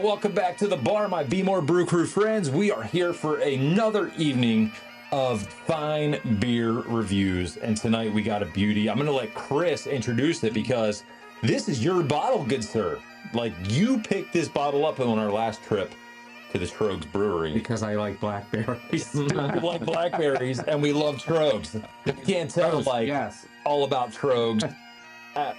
Welcome back to the bar, my BMore Brew Crew friends. We are here for another evening of fine beer reviews, and tonight we got a beauty. I'm going to let Chris introduce it because this is your bottle, good sir. Like, you picked this bottle up on our last trip to the Troegs Brewery. Because I like blackberries. We like blackberries, and we love Troegs. You can't tell, all about Troegs.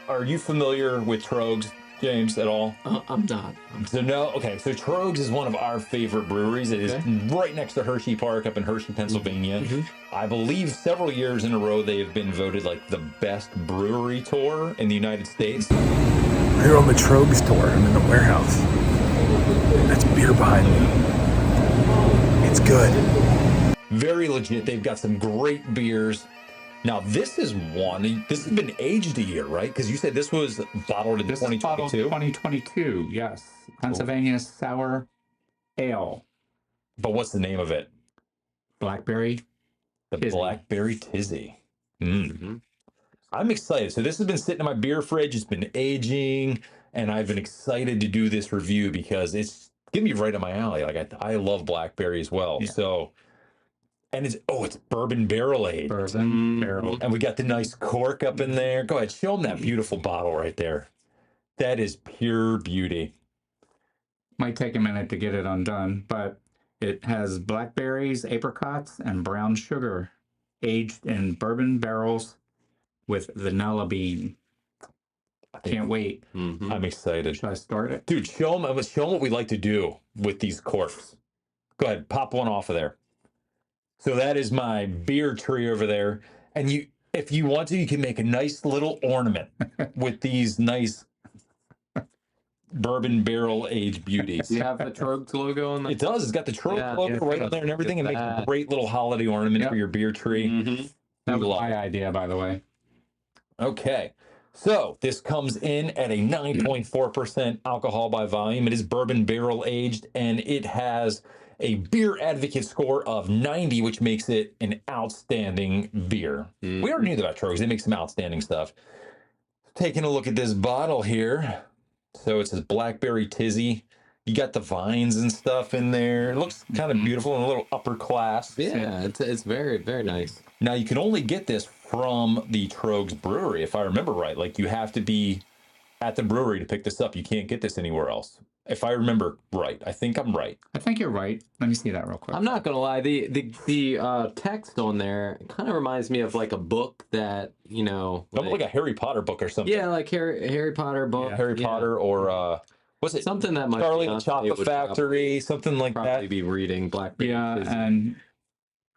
Are you familiar with Troegs, James, at all? I'm not. So no, okay. So Troegs is one of our favorite breweries. It is right next to Hershey Park up in Hershey, Pennsylvania. I believe several years in a row they have been voted like the best brewery tour in the United States. We're here on the Troegs tour. I'm in the warehouse. That's beer behind me. It's good. Very legit. They've got some great beers. Now, this is one. This has been aged a year, right? Because you said this was bottled in 2022? Bottled 2022, yes. Pennsylvania Sour Ale. But what's the name of it? Blackberry Tizzy. Blackberry Tizzy. I'm excited. So this has been sitting in my beer fridge. It's been aging, and I've been excited to do this review because it's going to be right up my alley. Like, I love blackberry as well. Yeah. So... And it's bourbon barrel aged. Bourbon barrel. And we got the nice cork up in there. Go ahead, show them that beautiful bottle right there. That is pure beauty. Might take a minute to get it undone, but it has blackberries, apricots, and brown sugar aged in bourbon barrels with vanilla bean. Can't wait. I'm excited. Should I start it? Dude, show them what we like to do with these corks. Go ahead, pop one off of there. So that is my beer tree over there. And if you want to, you can make a nice little ornament with these nice bourbon barrel aged beauties. Do you have the Troegs logo on there? It does. It's got the Troegs logo right on there and everything. And makes a great little holiday ornament for your beer tree. That was my idea, by the way. Okay. So this comes in at a 9.4% alcohol by volume. It is bourbon barrel aged, and it has a beer advocate score of 90, which makes it an outstanding beer. We already knew about Troegs. They make some outstanding stuff. Taking a look at this bottle here. So it says Blackberry Tizzy. You got the vines and stuff in there. It looks kind of beautiful and a little upper class. Yeah, it's very, very nice. Now, you can only get this from the Troegs Brewery, if I remember right. Like, you have to be at the brewery to pick this up. You can't get this anywhere else. If I remember right. I think I'm right. I think you're right. Let me see that real quick. I'm not gonna lie. The text on there kind of reminds me of like a book that, you know, like a Harry Potter book or something. Yeah, like Harry Potter book. Yeah, Harry Potter or what's it? Something that might Charlie and the Chocolate Factory, something like probably that. Be reading Blackberry. Yeah, and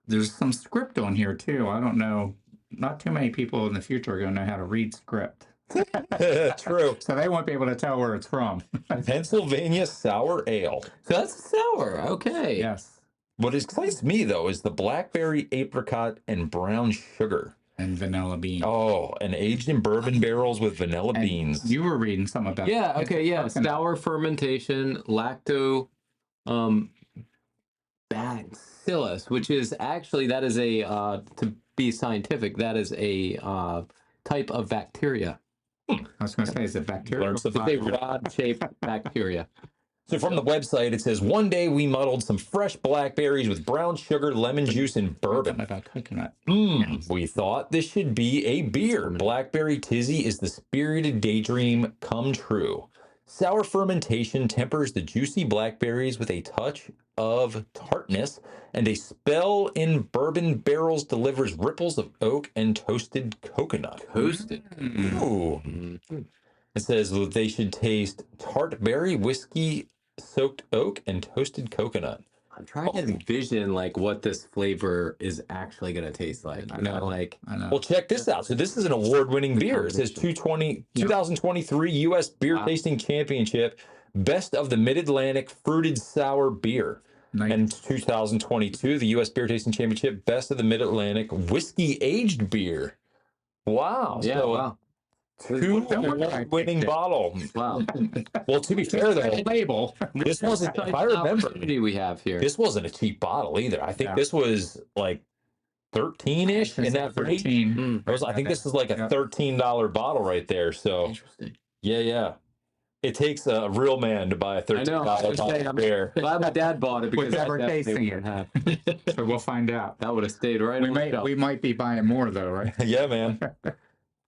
there's some script on here too. I don't know. Not too many people in the future are going to know how to read script. True. So they won't be able to tell where it's from. Pennsylvania Sour Ale. So that's sour. Okay. Yes. What excites me, though, is the blackberry, apricot, and brown sugar. And vanilla bean. Oh, and aged in bourbon barrels with vanilla beans. You were reading something about that. Yeah, okay, yeah. Sour fermentation, lacto bacillus, which is actually, that is a, to be scientific, that is a type of bacteria. I was going to say, is it bacteria? It's a rod-shaped bacteria. So from the website, it says, one day we muddled some fresh blackberries with brown sugar, lemon juice, and bourbon. About coconut. We thought this should be a beer. Blackberry Tizzy is the spirited daydream come true. Sour fermentation tempers the juicy blackberries with a touch of tartness, and a spell in bourbon barrels delivers ripples of oak and toasted coconut. Toasted. Ooh. It says that they should taste tart berry, whiskey, soaked oak, and toasted coconut. I'm trying to envision like what this flavor is actually going to taste like. I know. Well, check this out. So this is an award-winning beer. It says 2023 U.S. Beer Tasting Championship, Best of the Mid-Atlantic Fruited Sour Beer. Nice. And 2022, the U.S. Beer Tasting Championship, Best of the Mid-Atlantic Whiskey Aged Beer. Wow. Yeah, so, wow. Winning bottle. Wow. Well, to be fair, though, label. This wasn't. If I remember, we have here. This wasn't a cheap bottle either. I think this was like 13-ish in that 13. I think this is like a $13 bottle right there. So, yeah. It takes a real man to buy a $13 bottle of beer. Glad my dad bought it because Without I definitely tasting it. wouldn't have. So we'll find out. That would have stayed right on the shelf. We might be buying more though, right? Yeah, man.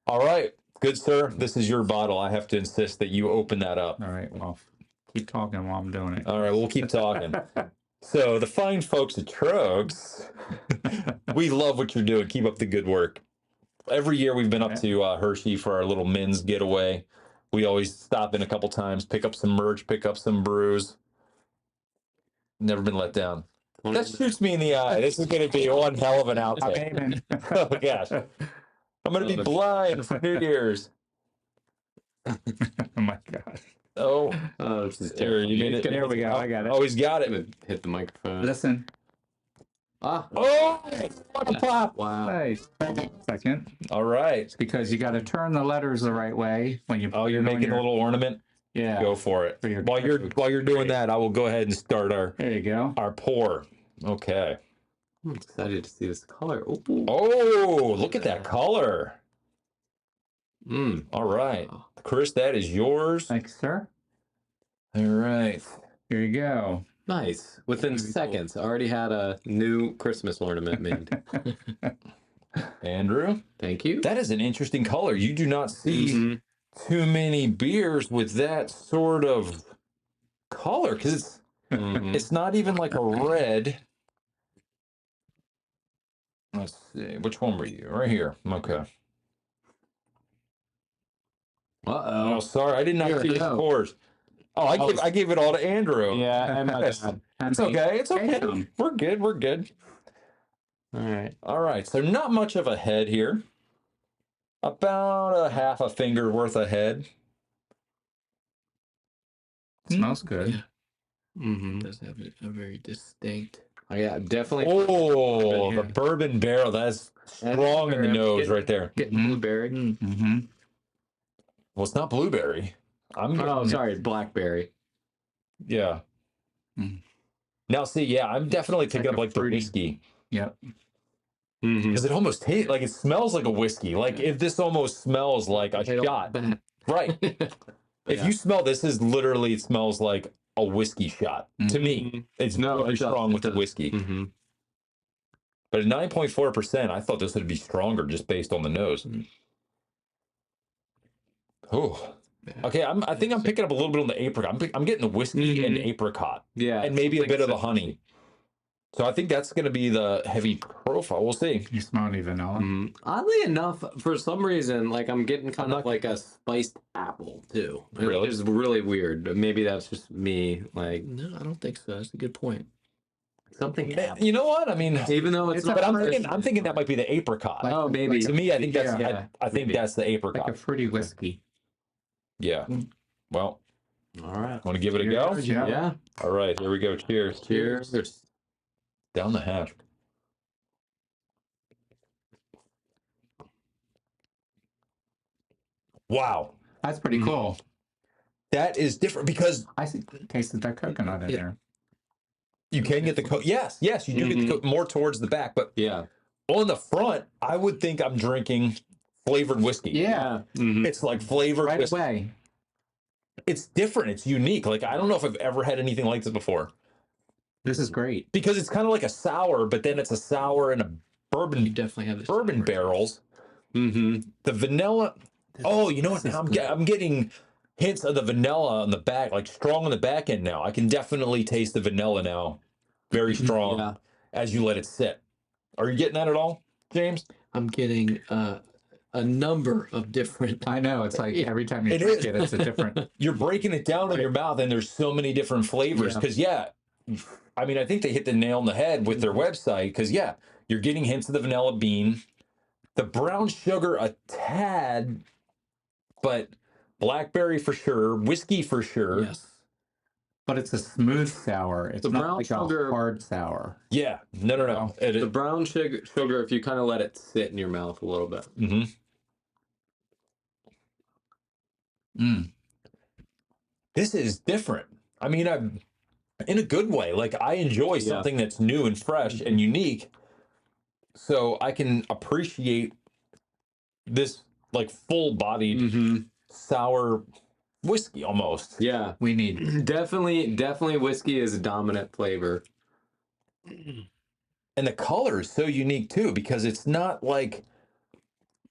All right. Good, sir. This is your bottle. I have to insist that you open that up. All right. Well, keep talking while I'm doing it. All right. We'll keep talking. So, the fine folks at Troegs, we love what you're doing. Keep up the good work. Every year we've been up to Hershey for our little men's getaway. We always stop in a couple times, pick up some merch, pick up some brews. Never been let down. That shoots me in the eye. This is going to be one hell of an outtake. Amen. Oh, gosh. I'm going to be blind for New Year's. Oh my gosh. Oh, This is here, you made it. There we go. I got it. Oh, he's got I'm it. gonna hit the microphone. Listen. Ah, Oh, what a pop. wow. Nice. Second. All right. It's because you got to turn the letters the right way when you. Oh, put you're it on making your- a little ornament? Yeah. Go for it. For your While you're doing that, I will go ahead and start There you go. our pour. Okay. I'm excited to see this color. Ooh. Oh, look at that color. Mm. All right. Chris, that is yours. Thanks, sir. All right. Here you go. Nice. Within seconds, I already had a new Christmas ornament made. Andrew, Thank you. that is an interesting color. You do not see Mhm. too many beers with that sort of color because Mhm. it's not even like a red. Let's see. Which one were you? Right here. Okay. Uh-oh. Oh, sorry. I did not Here, see the no. pours. Oh, I gave it all to Andrew. Yeah, and my Yes. bad. It's okay. It's okay. Damn. We're good. We're good. All right. All right. So not much of a head here. About a half a finger worth of head. Smells good. Mm-hmm. Does have a very distinct. Oh, yeah, definitely. Oh, the Yeah. bourbon barrel. That's strong in the I'm nose getting- right there. Getting blueberry. Mm-hmm. Well, it's not blueberry. I'm Oh, getting, sorry, blackberry. yeah. Mm. Now, see, yeah, I'm definitely It's picking like up a like the fruity- whiskey Yep. Mm-hmm. because it almost tastes like it smells like a whiskey. Like if this almost smells like a shot, right? If you smell this, is literally it smells like a whiskey shot to me. It's No, very it does. strong It with the does. whiskey. Mm-hmm. But at 9.4%, I thought this would be stronger just based on the nose. Oh, okay. I think I'm picking up a little bit on the apricot. I'm getting the whiskey and apricot, Yeah, and maybe a something bit of the citrusy. honey. So I think that's going to be the heavy profile. We'll see. You smell any vanilla? Mhm. Oddly enough, for some reason, like I'm getting kind I'm of not- like a spiced apple too. Really? It's really weird. Maybe that's just me. Like No, I don't think so. That's a good point. something. apple. You know what? I mean, Even though it's It's not. but I'm thinking that might be the apricot. Oh, maybe. To me, I think that's Yeah, I think maybe. that's the apricot. Like a fruity whiskey. Yeah. Well, All right. want to give it a go? Cheers. Yeah. Yeah. All right, here we go. Cheers. Cheers. Down the hatch. Wow. That's pretty cool. That is different because I tasted that coconut in Yeah. there. you can get the coat. Yes, you do get the coat more towards the back, but Yeah. on the front, I would think I'm drinking flavored whiskey. Yeah. Mhm. It's like flavored Right whiskey. away. It's different. It's unique. Like I don't know if I've ever had anything like this before This is great. because it's kind of like a sour, but then it's a sour in a You bourbon definitely have this bourbon barrels. Mhm. The vanilla. Oh, you know what? Now I'm getting hints of the vanilla on the back, like strong on the back end now. I can definitely taste the vanilla now. Very strong Yeah. as you let it sit. Are you getting that at all, James? I'm getting a number of different. I know. It's like every time you It drink is. it, it's a different. You're breaking it down in your mouth, and there's so many different flavors. Because I mean, I think they hit the nail on the head with their website. Because you're getting hints of the vanilla bean, the brown sugar a tad, but blackberry for sure, whiskey for sure. Yes. But it's a smooth sour. It's The not brown like sugar- a hard sour. Yeah, no. The brown sugar, if you kind of let it sit in your mouth a little bit. Mm-hmm. Mm. This is different. I mean, I'm in a good way. Like I enjoy something that's new and fresh and unique, so I can appreciate this like full-bodied Mm-hmm. sour whiskey almost. Yeah, We need. definitely whiskey is a dominant flavor. And the color is so unique too, because it's not like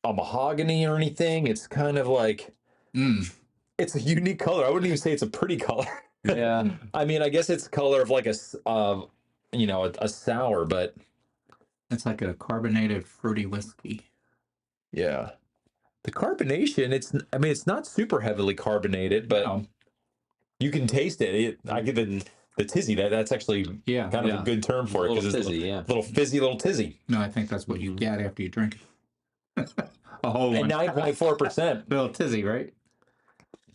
a mahogany or anything. It's kind of like it's a unique color. I wouldn't even say it's a pretty color. Yeah. I mean, I guess it's color of like a sour, but It's like a carbonated fruity whiskey. yeah. The carbonation, it's not super heavily carbonated, but No. you can taste it. I get the tizzy. That's actually kind of a good term for it because it's fizzy, little fizzy, little tizzy. No, I think that's what you get after you drink it. A whole And one. 9.4%. Little tizzy, right?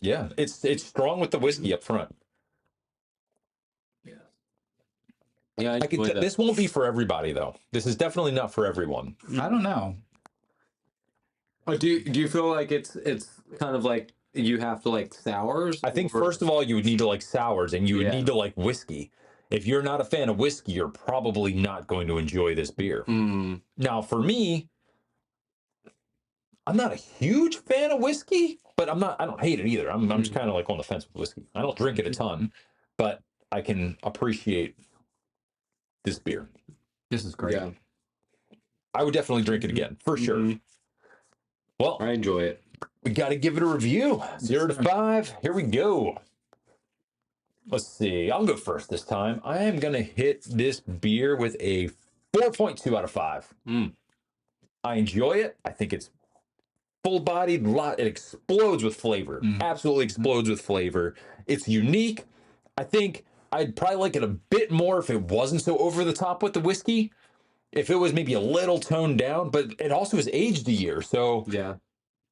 Yeah, it's strong with the whiskey up front. Yeah, I enjoy that. This won't be for everybody though. This is definitely not for everyone. I don't know. Do you feel like it's kind of like you have to like sours? I think or- first of all you would need to like sours, and you would Yeah. need to like whiskey. If you're not a fan of whiskey, you're probably not going to enjoy this beer. Mm. Now, for me, I'm not a huge fan of whiskey, but I don't hate it either. I'm just kind of like on the fence with whiskey. I don't drink it a ton, but I can appreciate this beer. This is great. Yeah, I would definitely drink it again, for sure. Mhm. Well, I enjoy it. we got to give it a review. 0 to 5. Here we go. Let's see. I'll go first this time. I am going to hit this beer with a 4.2 out of 5. I enjoy it. I think it's full-bodied. It explodes with flavor. Absolutely explodes with flavor. It's unique. I think I'd probably like it a bit more if it wasn't so over the top with the whiskey. If it was maybe a little toned down, but it also is aged a year. So, Yeah.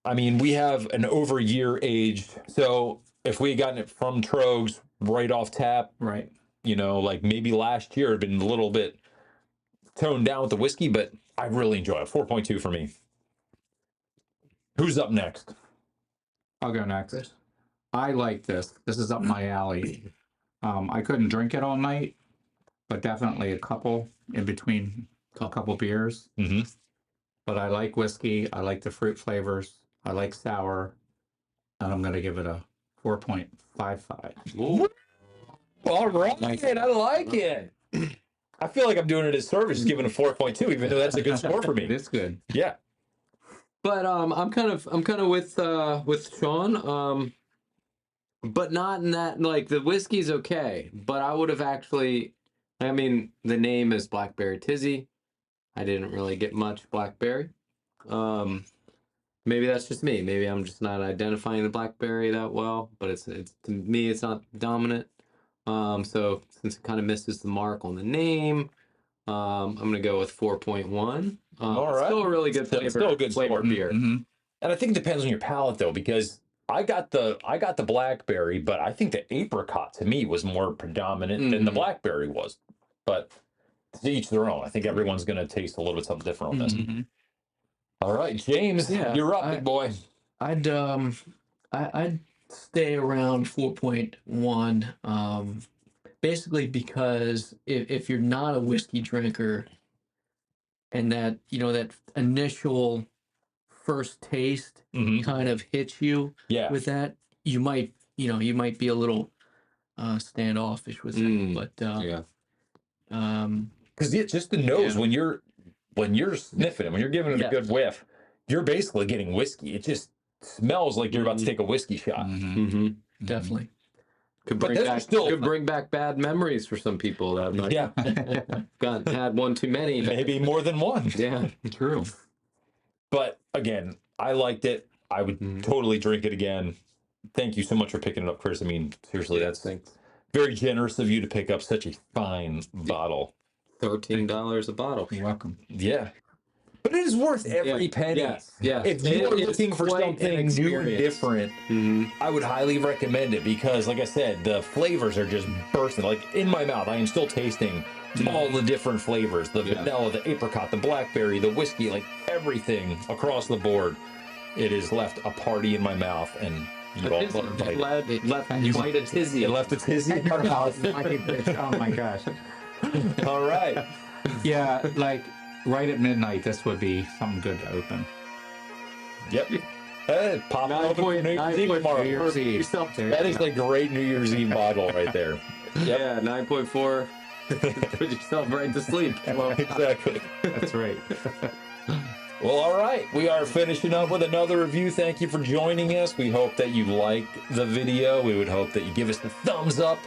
I mean, we have an over year aged. So if we had gotten it from Troegs right off tap, Right. like maybe last year, it'd been a little bit toned down with the whiskey, but I really enjoy it. 4.2 for me. Who's up next? I'll go next. I like this. This is up my alley. I couldn't drink it all night, but definitely a couple in between a couple beers. Mm-hmm. But I like whiskey. I like the fruit flavors. I like sour. And I'm going to give it a 4.55. All right, I like it. I feel like I'm doing it a service, just giving a 4.2, even though that's a good score for me. It's good. Yeah. But I'm kind of with Sean. But not in that, like, the whiskey's okay, but I would have actually, I mean, the name is Blackberry Tizzy. I didn't really get much blackberry. Maybe that's just me. Maybe I'm just not identifying the blackberry that well, but it's to me, it's not dominant. So since it kind of misses the mark on the name, I'm going to go with 4.1. All right. Still a really good flavor. Still a good flavor score. beer. Mm-hmm. And I think it depends on your palate, though, because I got the blackberry, but I think the apricot to me was more predominant than the blackberry was. But to each their own. I think everyone's going to taste a little bit something different on this. Mm-hmm. All right, James, you're up, big boy. I'd stay around 4.1. Basically because if you're not a whiskey drinker, and that that initial first taste kind of hits you with that, you might be a little standoffish with it. But because just the nose when you're sniffing it, when you're giving it a good whiff, you're basically getting whiskey. It just smells like you're about to take a whiskey shot. definitely. Could bring back bad memories for some people that might had one too many. Maybe more than one. Yeah, True. But again, I liked it. I would totally drink it again. Thank you so much for picking it up, Chris. I mean, seriously, that's very generous of you to pick up such a fine bottle. $13 a bottle. You're welcome. Yeah. But it is worth every penny. Yes. If you are looking for something new and different, I would highly recommend it because, like I said, the flavors are just bursting. Like, in my mouth, I am still tasting all the different flavors. The vanilla, the apricot, the blackberry, the whiskey, like everything across the board. It has left a party in my mouth, and you all left quite a tizzy. It left a tizzy? Oh my gosh. All right. Yeah, like right at midnight, this would be something good to open. Yep. Hey, pop it open for New Year's Eve tomorrow. New Year's Eve. Yourself. That is a great New Year's Eve bottle right there. Yep. Yeah, 9.4. Put yourself right to sleep. Well, Exactly. That's right. Well, all right. We are finishing up with another review. Thank you for joining us. We hope that you like the video. We would hope that you give us the thumbs up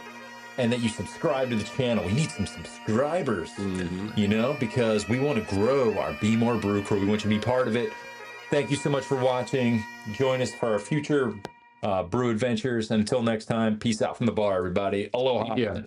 and that you subscribe to the channel. We need some subscribers, you know, because we want to grow our BMore Brew Crew. We want you to be part of it. Thank you so much for watching. Join us for our future brew adventures. Until next time, peace out from the bar, everybody. Aloha. Yeah.